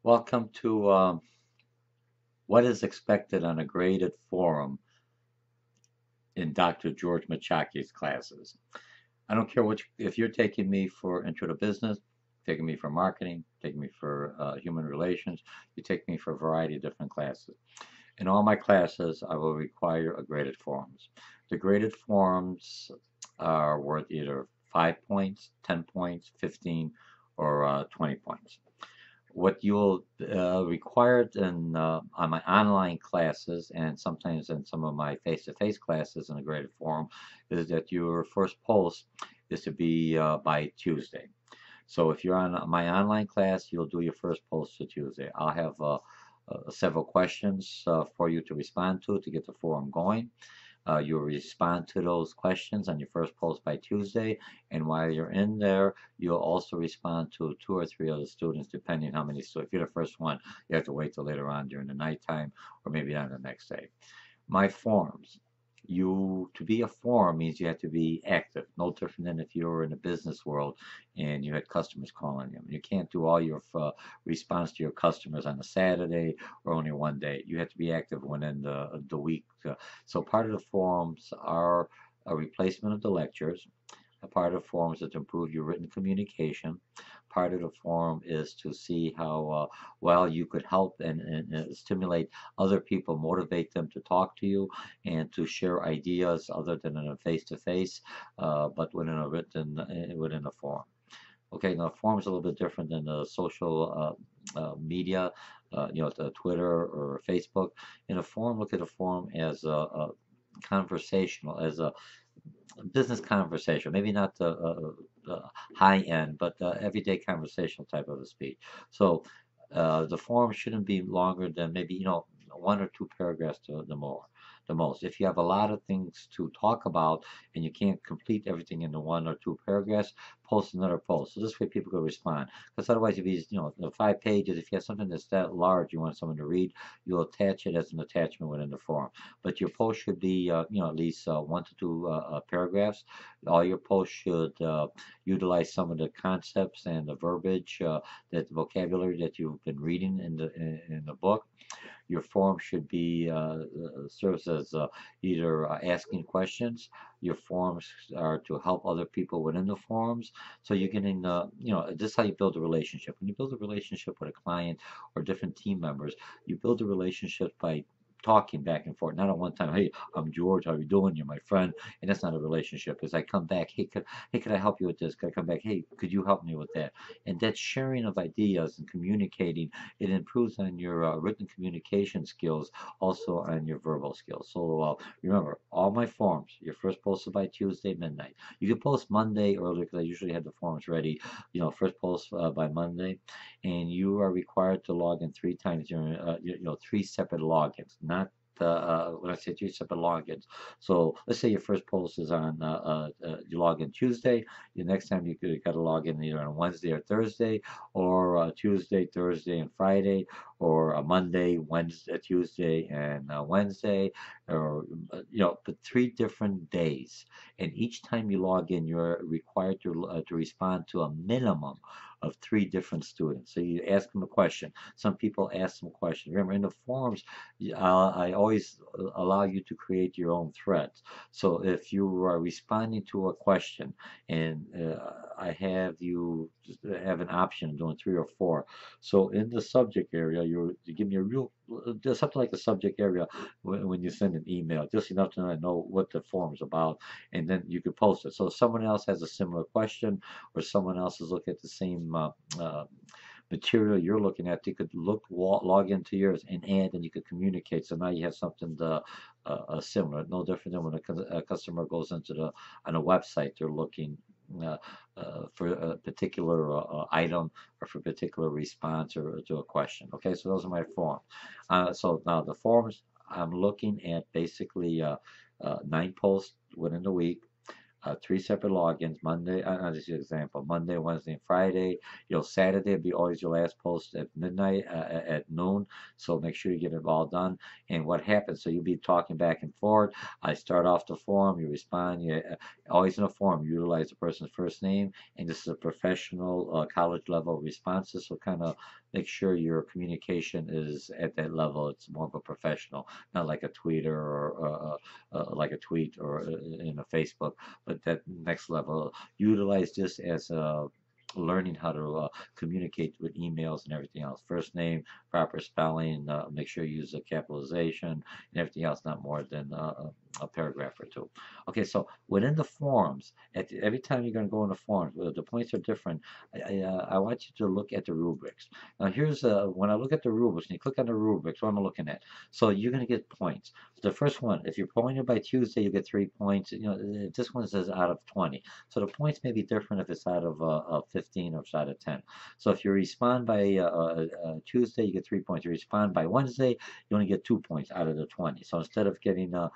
Welcome to What is Expected on a Graded Forum in Dr. George Mochocki's classes. I don't care if you're taking me for intro to business, taking me for marketing, taking me for human relations, you take me for a variety of different classes. In all my classes, I will require a graded forums. The graded forums are worth either 5 points, 10 points, 15, or 20 points. What you'll require in on my online classes and sometimes in some of my face-to-face classes in a graded forum is that your first post is to be by Tuesday. So if you're on my online class, you'll do your first post to Tuesday. I'll have several questions for you to respond to get the forum going. You'll respond to those questions on your first post by Tuesday, and while you're in there, you'll also respond to two or three other students, depending on how many. So if you're the first one, you have to wait till later on during the nighttime, or maybe on the next day. My forums. To be a forum means you have to be active. No different than if you were in the business world and you had customers calling you. You can't do all your response to your customers on a Saturday or only one day. You have to be active within the week. So part of the forums are a replacement of the lectures. A part of the forums is to improve your written communication. Part of the forum is to see how well you could help and stimulate other people, motivate them to talk to you and to share ideas other than in a face-to-face, but within a forum. Okay, now forum is a little bit different than the social media, the Twitter or Facebook. In a forum, look at a forum as a conversational, as a business conversation, maybe not the high end, but everyday conversational type of a speech. So the forum shouldn't be longer than maybe one or two paragraphs to the most. If you have a lot of things to talk about and you can't complete everything into one or two paragraphs, post another post. So this way people can respond. Because otherwise, if you the 5 pages, if you have something that's that large, you want someone to read, you'll attach it as an attachment within the forum. But your post should be at least one to two paragraphs. All your posts should utilize some of the concepts and the verbiage, that vocabulary that you've been reading in the book. Your form should be serves as either asking questions. Your forms are to help other people within the forums. So you're getting, this is how you build a relationship. When you build a relationship with a client or different team members, you build a relationship by talking back and forth, not at one time. Hey, I'm George. How you doing? You're my friend, and that's not a relationship. As I come back, hey, could I help you with this? Could I come back? Hey, could you help me with that? And that sharing of ideas and communicating, it improves on your written communication skills, also on your verbal skills. So remember, all my forms, your first post is by Tuesday midnight. You can post Monday earlier because I usually have the forms ready. First post by Monday, and you are required to log in 3 times during, three separate logins, not when I say three separate logins. So let's say your first post is on, you log in Tuesday. The next time you got to log in either on Wednesday or Thursday, or Tuesday, Thursday, and Friday, or a Monday, Wednesday, Tuesday, and Wednesday, or but 3 different days. And each time you log in, you're required to respond to a minimum of 3 different students. So you ask them a question. Some people ask them questions. Remember, in the forums, I always allow you to create your own threads. So if you are responding to a question and I have you have an option of doing 3 or 4. So in the subject area, you give me a real, just something like the subject area when you send an email, just enough to know what the forum is about, and then you could post it. So if someone else has a similar question, or someone else is looking at the same material you're looking at, they could log into yours and add, and you could communicate. So now you have something similar, no different than when a customer goes on a website, they're looking uh, for a particular item or for a particular response or to a question. Okay, so those are my forms. So now the forms, I'm looking at basically 9 posts within the week. three separate logins. Monday, I'll just use an example. Monday, Wednesday, and Friday. Saturday will be always your last post at midnight, at noon. So make sure you get it all done. And what happens? So you'll be talking back and forth. I start off the forum. You respond. You always in a forum. You utilize the person's first name, and this is a professional, college level responses. So kind of make sure your communication is at that level. It's more of a professional, not like a tweeter or like a tweet or in a Facebook, but that next level. Utilize this as a learning how to communicate with emails and everything else. First name, proper spelling, make sure you use a capitalization and everything else, not more than a paragraph or two. Okay, so within the forms, every time you're going to go in the forms, the points are different. I want you to look at the rubrics. Now, here's when I look at the rubrics, and you click on the rubrics, what am I looking at? So you're going to get points. The first one, if you're pointed by Tuesday, you get 3 points. This one says out of 20. So the points may be different if it's out of 15 or it's out of 10. So if you respond by Tuesday, you get 3 points. You respond by Wednesday, you only get 2 points out of the 20. So instead of getting a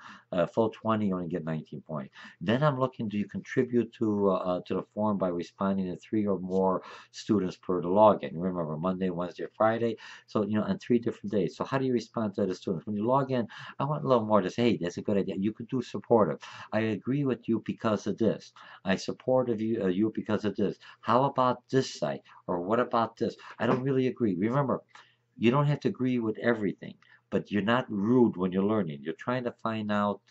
full 20, you only get 19 points. Then I'm looking, do you contribute to the forum by responding to 3 or more students per the login? Remember, Monday, Wednesday, Friday. So, on 3 different days. So how do you respond to the students? When you log in, I want a little more to say, hey, that's a good idea. You could do supportive. I agree with you because of this. I support of you because of this. How about this site? Or what about this? I don't really agree. Remember, you don't have to agree with everything, but you're not rude when you're learning. You're trying to find out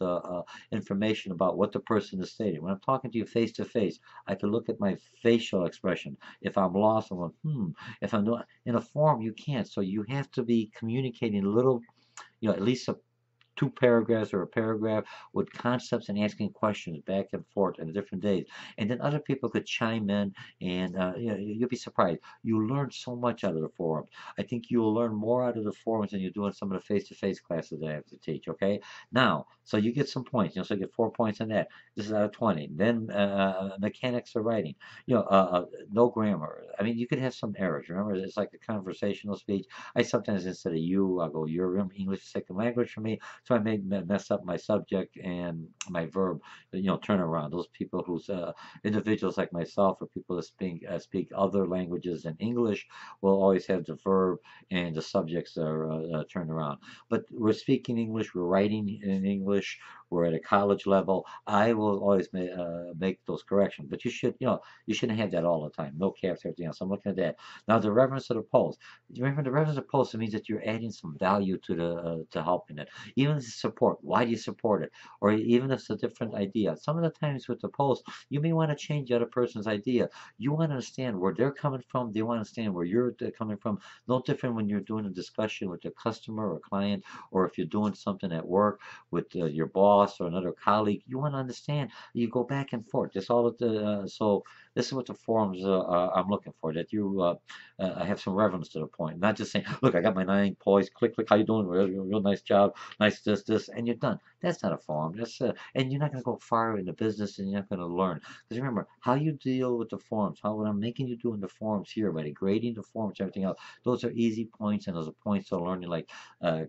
information about what the person is stating. When I'm talking to you face to face, I can look at my facial expression. If I'm lost, I'm going, If I'm not in a forum, you can't. So you have to be communicating a little, at least 2 paragraphs or a paragraph with concepts and asking questions back and forth on different days. And then other people could chime in and you'll be surprised. You learn so much out of the forums. I think you'll learn more out of the forums than you do in some of the face-to-face classes that I have to teach, okay? Now, so you get some points. So you get 4 points on that. This is out of 20. Then mechanics of writing. No grammar. I mean, you could have some errors. Remember, it's like a conversational speech. I sometimes, instead of you, I'll go, you're English second language for me. So I may mess up my subject and my verb, turn around. Those people who's individuals like myself or people that speak other languages than English will always have the verb and the subjects are turned around. But we're speaking English, we're writing in English, we're at a college level. I will always make those corrections. But you shouldn't have that all the time. No caps, everything else. I'm looking at that. Now the reference to the post. Remember, the reference to the post, it means that you're adding some value to the to helping it. Even if it's support, why do you support it? Or even if it's a different idea. Some of the times with the post, you may want to change the other person's idea. You want to understand where they're coming from. They want to understand where you're coming from. No different when you're doing a discussion with a customer or client, or if you're doing something at work with your boss or another colleague. You want to understand. You go back and forth. That's all. So this is what the forums I'm looking for. That you have some reverence to the point, not just saying, "Look, I got my 9 points. Click, click. How you doing? Real nice job. Nice this, and you're done." That's not a forum. And you're not going to go far in the business, and you're not going to learn. Because remember, how you deal with the forums, what I'm making you do in the forums here, by grading the forums, everything else, those are easy points, and those are points to learning, like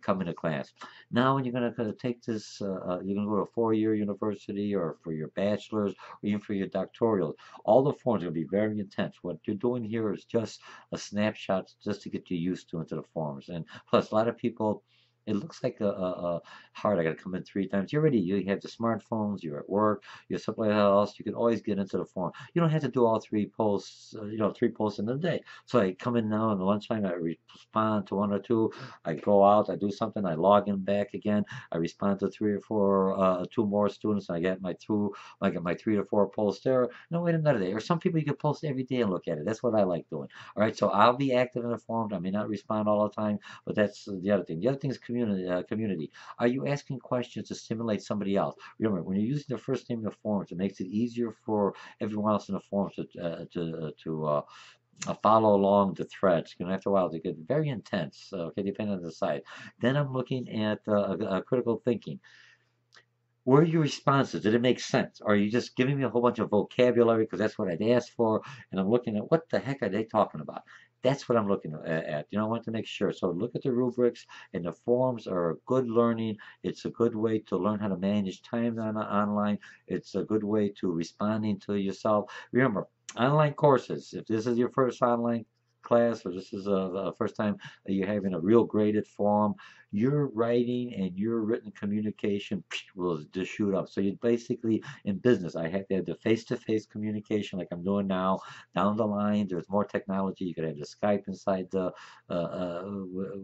coming to class. Now, when you're going to take this, you're going to go to a 4-year university, or for your bachelor's, or even for your doctoral. All the forums are going to be very intense. What you're doing here is just a snapshot, just to get you used to into the forums. And plus, a lot of people, it looks like a hard. I got to come in 3 times. You have the smartphones. You're at work. You're someplace else. You can always get into the forum. You don't have to do all 3 posts. 3 posts in a day. So I come in now in the lunchtime. I respond to 1 or 2. I go out. I do something. I log in back again. I respond to 3 or 4, 2 more students. I get I get my 3 to 4 posts there. No, wait another day. Or some people you can post every day and look at it. That's what I like doing. All right. So I'll be active in the forums. I may not respond all the time, but that's the other thing. The other thing is community. Community. Are you asking questions to stimulate somebody else? Remember, when you're using the first name in the forums, it makes it easier for everyone else in the forums to follow along the threads. After a while, they get very intense. Okay, depending on the site. Then I'm looking at critical thinking. Were your responses? Did it make sense? Or are you just giving me a whole bunch of vocabulary because that's what I'd asked for? And I'm looking at what the heck are they talking about? That's what I'm looking at. I want to make sure. So look at the rubrics, and the forms are good learning. It's a good way to learn how to manage time online. It's a good way to responding to yourself. Remember, online courses. If this is your first online class, or this is the first time that you're having a real graded form, your writing and your written communication will just shoot up. So you basically in business, I have to have the face-to-face communication like I'm doing now. Down the line, there's more technology. You could have the Skype inside the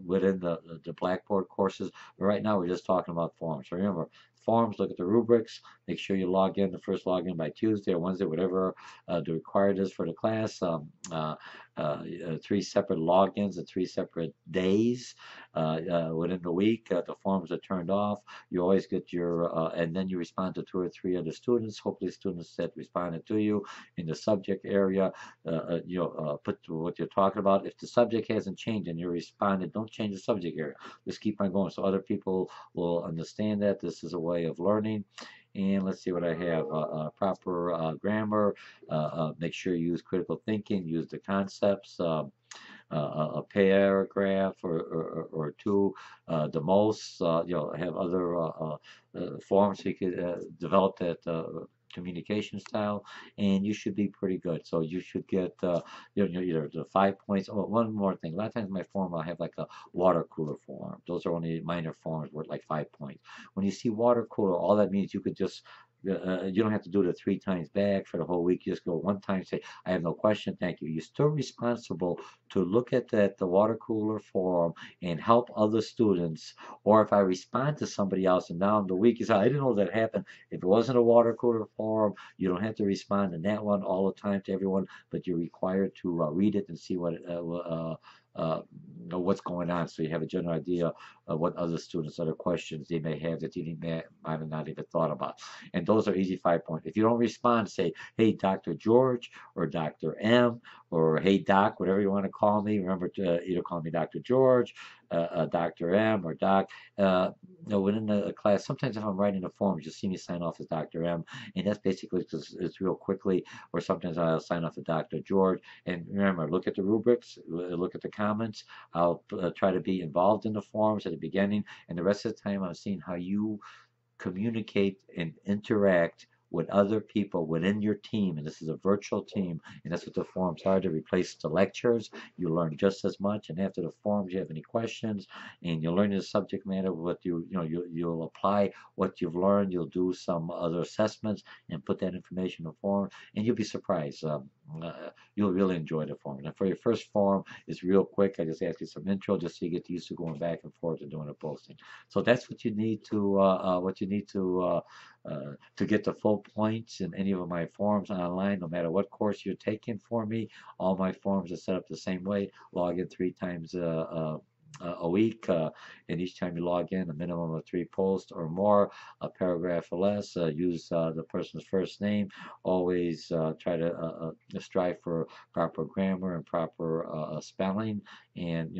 within the Blackboard courses. But right now, we're just talking about forms. So remember, forms. Look at the rubrics. Make sure you log in the first login by Tuesday or Wednesday, whatever the required is for the class. 3 separate logins at 3 separate days within the week. The forms are turned off. You always get your, and then you respond to 2 or 3 other students. Hopefully, students that responded to you in the subject area. Put what you're talking about. If the subject hasn't changed and you responded, don't change the subject area. Just keep on going so other people will understand that this is a way of learning. And let's see what I have. Proper grammar. Make sure you use critical thinking. Use the concepts. A paragraph or two, the most. Have other forms so you could develop that communication style, and you should be pretty good. So you should get either the 5 points. Oh, one more thing. A lot of times my form I'll have like a water cooler form. Those are only minor forms worth like 5 points. When you see water cooler, all that means you could just you don't have to do it 3 times back for the whole week. You just go one time, say, I have no question, thank you. You're still responsible to look at the water cooler form and help other students. Or if I respond to somebody else and down the week, you say, I didn't know that happened. If it wasn't a water cooler form, you don't have to respond to that one all the time to everyone, but you're required to read it and see what's going on, so you have a general idea of what other students, other questions they may have that you might have not even thought about. And those are easy 5 points. If you don't respond, say, hey, Dr. George or Dr. M or hey, Doc, whatever you want to call me. Remember to either call me Dr. George, Dr. M, or Doc. Within the class, sometimes if I'm writing the forms, you'll see me sign off as Dr. M, and that's basically because it's real quickly, or sometimes I'll sign off as Dr. George. And remember, look at the rubrics, look at the comments. I'll try to be involved in the forms at the beginning, and the rest of the time I'm seeing how you communicate and interact with other people within your team. And this is a virtual team, and that's what the forums are to replace the lectures. You learn just as much, and after the forums, you have any questions, and you learn the subject matter. What you'll apply what you've learned. You'll do some other assessments and put that information in the forum, and you'll be surprised. You'll really enjoy the forum. And for your first forum, it's real quick. I just ask you some intro just so you get used to going back and forth and doing a posting. So that's what you need to get the full points in any of my forums online, no matter what course you're taking for me. All my forums are set up the same way. Log in 3 times a week, and each time you log in, a minimum of 3 posts or more, a paragraph or less. Use the person's first name. Always try to strive for proper grammar and proper spelling. And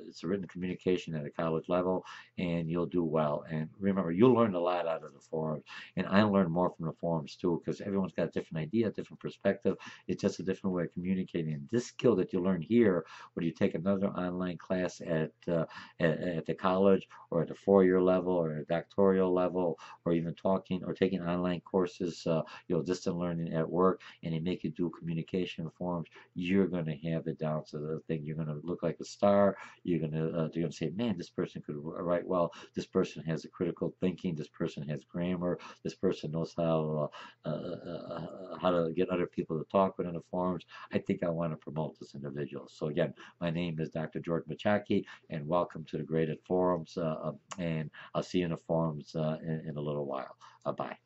it's a written communication at a college level, and you'll do well. And remember, you'll learn a lot out of the forums, and I learn more from the forums too, because everyone's got a different idea, a different perspective. It's just a different way of communicating. And this skill that you learn here, when you take another online class at the college or at the 4-year level or at a doctoral level, or even talking or taking online courses, distant learning at work, and they make you do communication forums, you're going to have it down to the thing. You're going to look like a star. You're going to say, man, this person could write well. This person has a critical thinking. This person has grammar. This person knows how to get other people to talk within the forums. I think I want to promote this individual. So again, my name is Dr. George Mochocki, and welcome to the Graded Forums. And I'll see you in the forums in a little while. Bye.